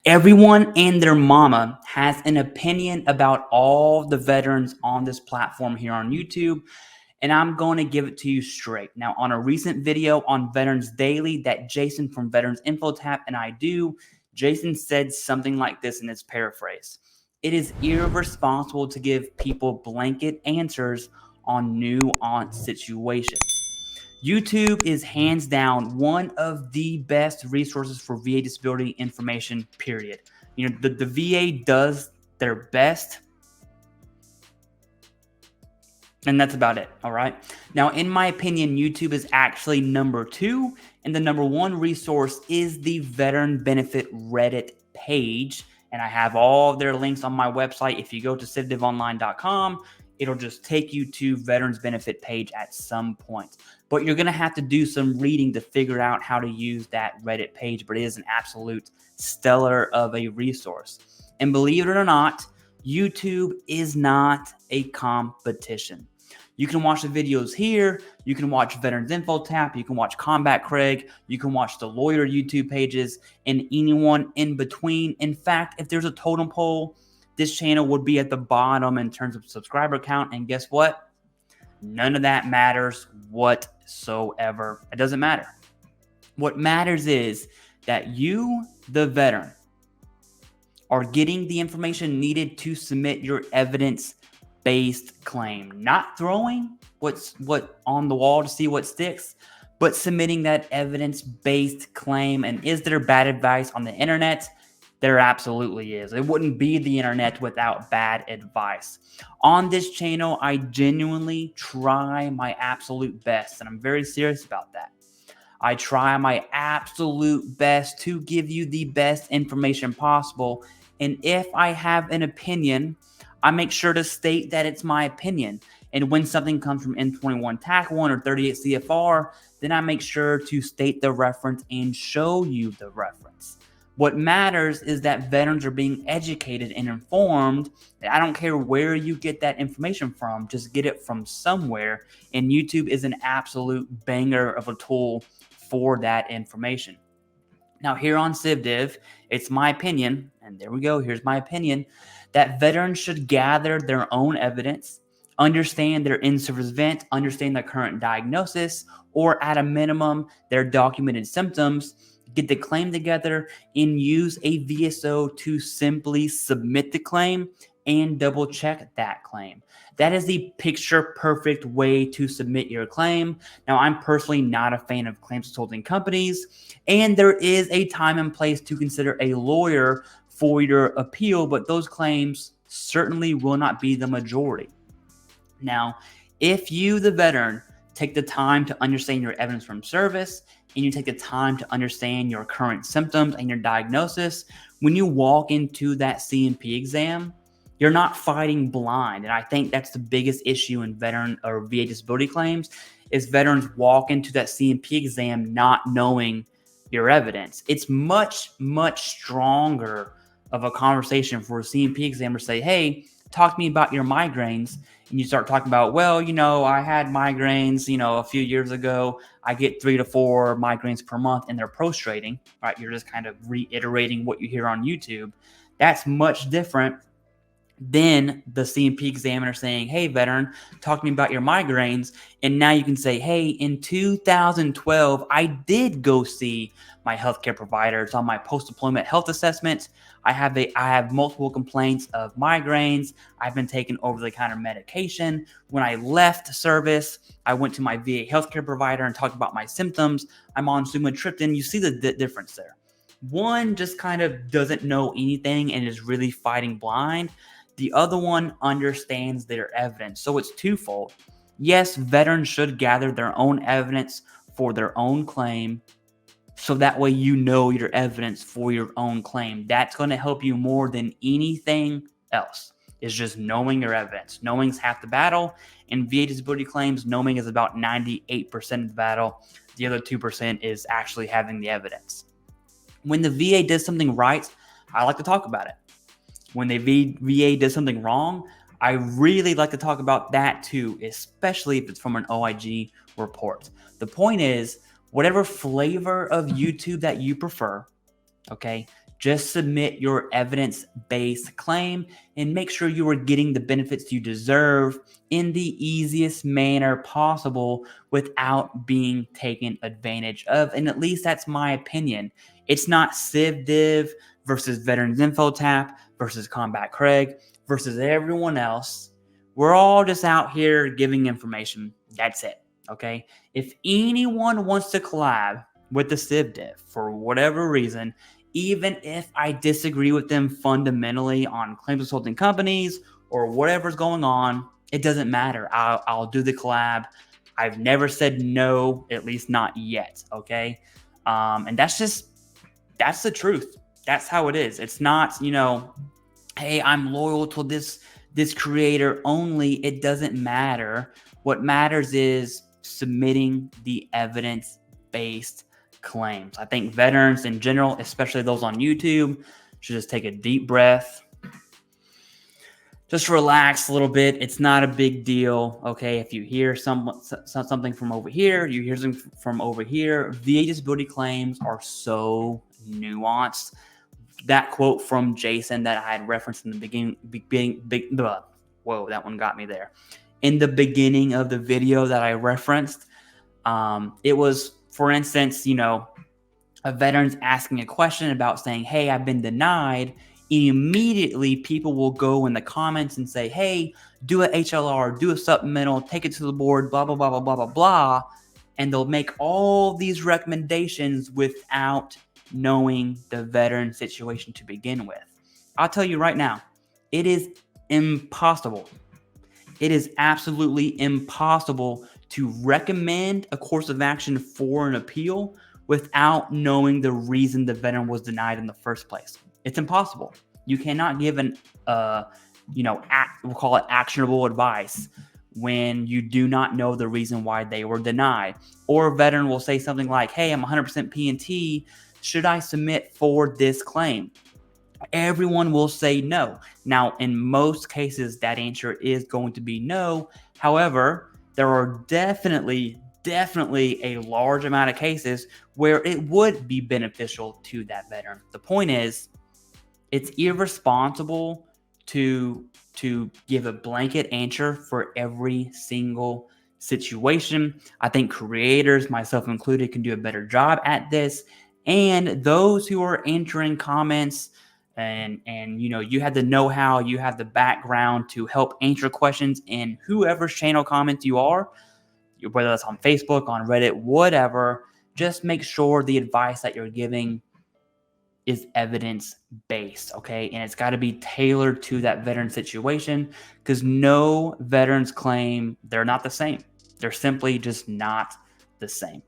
Everyone and their mama has an opinion about all the veterans on this platform here on YouTube, and I'm going to give it to you straight. Now, on a recent video on Veterans Daily that Jason from Veterans InfoTap and I do, Jason said something like this in his paraphrase. It is irresponsible to give people blanket answers on nuanced situations. YouTube is hands down one of the best resources for VA disability information, period. You know, the VA does their best, and that's about it, all right? Now, in my opinion, YouTube is actually number 2, and the number 1 resource is the Veteran Benefit Reddit page, and I have all their links on my website. If you go to CIVDIVonline.com, it'll just take you to Veterans Benefit page at some point. But you're going to have to do some reading to figure out how to use that Reddit page, but it is an absolute stellar of a resource. And believe it or not, YouTube is not a competition. You can watch the videos here, you can watch Veterans InfoTap, you can watch Combat Craig, you can watch the lawyer YouTube pages, and anyone in between. In fact, if there's a totem pole, this channel would be at the bottom in terms of subscriber count, and guess what? None of that matters whatsoever. It doesn't matter. What matters is that you, the veteran, are getting the information needed to submit your evidence-based claim. Not throwing what's on the wall to see what sticks, but submitting that evidence-based claim. And is there bad advice on the internet? There absolutely is. It wouldn't be the internet without bad advice. On this channel, I genuinely try my absolute best, and I'm very serious about that. I try my absolute best to give you the best information possible, and if I have an opinion, I make sure to state that it's my opinion. And when something comes from N21 TAC 1 or 38 CFR, then I make sure to state the reference and show you the reference. What matters is that veterans are being educated and informed. I don't care where you get that information from, just get it from somewhere. And YouTube is an absolute banger of a tool for that information. Now, here on CIVDIV, it's my opinion, and there we go, here's my opinion, that veterans should gather their own evidence, understand their in-service event, understand their current diagnosis, or at a minimum, their documented symptoms, get the claim together, and use a VSO to simply submit the claim and double check that claim. That is the picture perfect way to submit your claim. Now, I'm personally not a fan of claims consulting companies, and there is a time and place to consider a lawyer for your appeal, but those claims certainly will not be the majority. Now, if you, the veteran, take the time to understand your evidence from service, and you take the time to understand your current symptoms and your diagnosis, when you walk into that C&P exam, you're not fighting blind. And I think that's the biggest issue in veteran or VA disability claims is veterans walk into that C&P exam not knowing your evidence. It's much, much stronger of a conversation for a C&P examiner to say, hey, talk to me about your migraines. And you start talking about, well, you know, I had migraines, you know, a few years ago. I get 3 to 4 migraines per month and they're prostrating, right? You're just kind of reiterating what you hear on YouTube. That's much different than the C&P examiner saying, hey, veteran, talk to me about your migraines. And now you can say, hey, in 2012, I did go see my healthcare provider. It's on my post-deployment health assessment. I have multiple complaints of migraines. I've been taking over-the-counter medication. When I left service, I went to my VA healthcare provider and talked about my symptoms. I'm on sumatriptan. You see the difference there. One just kind of doesn't know anything and is really fighting blind. The other one understands their evidence. So it's twofold. Yes, veterans should gather their own evidence for their own claim, so that way you know your evidence for your own claim. That's going to help you more than anything else, is just knowing your evidence. Knowing's half the battle. In VA disability claims, knowing is about 98% of the battle. The other 2% is actually having the evidence. When the VA does something right, I like to talk about it. When the VA does something wrong, I really like to talk about that too, especially if it's from an OIG report. The point is, whatever flavor of YouTube that you prefer, okay, Just submit your evidence-based claim and make sure you are getting the benefits you deserve in the easiest manner possible without being taken advantage of. And at least that's my opinion. It's not CIVDIV versus Veterans Info Tap versus Combat Craig versus everyone else. We're all just out here giving information. That's it. Okay. If anyone wants to collab with the CIVDIV for whatever reason, even if I disagree with them fundamentally on claims consulting companies or whatever's going on, it doesn't matter. I'll do the collab. I've never said no, at least not yet. Okay. And that's the truth. That's how it is. It's not, hey, I'm loyal to this creator only. It doesn't matter. What matters is submitting the evidence-based claims. I think veterans in general, especially those on YouTube, should just take a deep breath. Just relax a little bit. It's not a big deal. Okay. If you hear something from over here, you hear something from over here. VA disability claims are so nuanced. That quote from Jason that I had referenced in the beginning, whoa, that one got me there. In the beginning of the video that I referenced, it was, for instance, a veteran's asking a question about saying, hey, I've been denied. Immediately, people will go in the comments and say, hey, do a HLR, do a supplemental, take it to the board, blah, blah, blah, blah, blah, blah, blah. And they'll make all these recommendations without knowing the veteran situation to begin with. I'll tell you right now, it is impossible. It is absolutely impossible to recommend a course of action for an appeal without knowing the reason the veteran was denied in the first place. It's impossible. You cannot give we'll call it actionable advice when you do not know the reason why they were denied. Or a veteran will say something like, hey, I'm 100% P&T. Should I submit for this claim? Everyone will say no. Now, in most cases, that answer is going to be no. However, there are definitely a large amount of cases where it would be beneficial to that veteran. The point is, it's irresponsible to give a blanket answer for every single situation. I think creators, myself included, can do a better job at this. And those who are entering comments and you have the know-how, you have the background to help answer questions in whoever's channel comments you are, whether that's on Facebook, on Reddit, whatever, just make sure the advice that you're giving is evidence-based, okay? And it's got to be tailored to that veteran situation, because no veterans claim they're not the same. They're simply just not the same.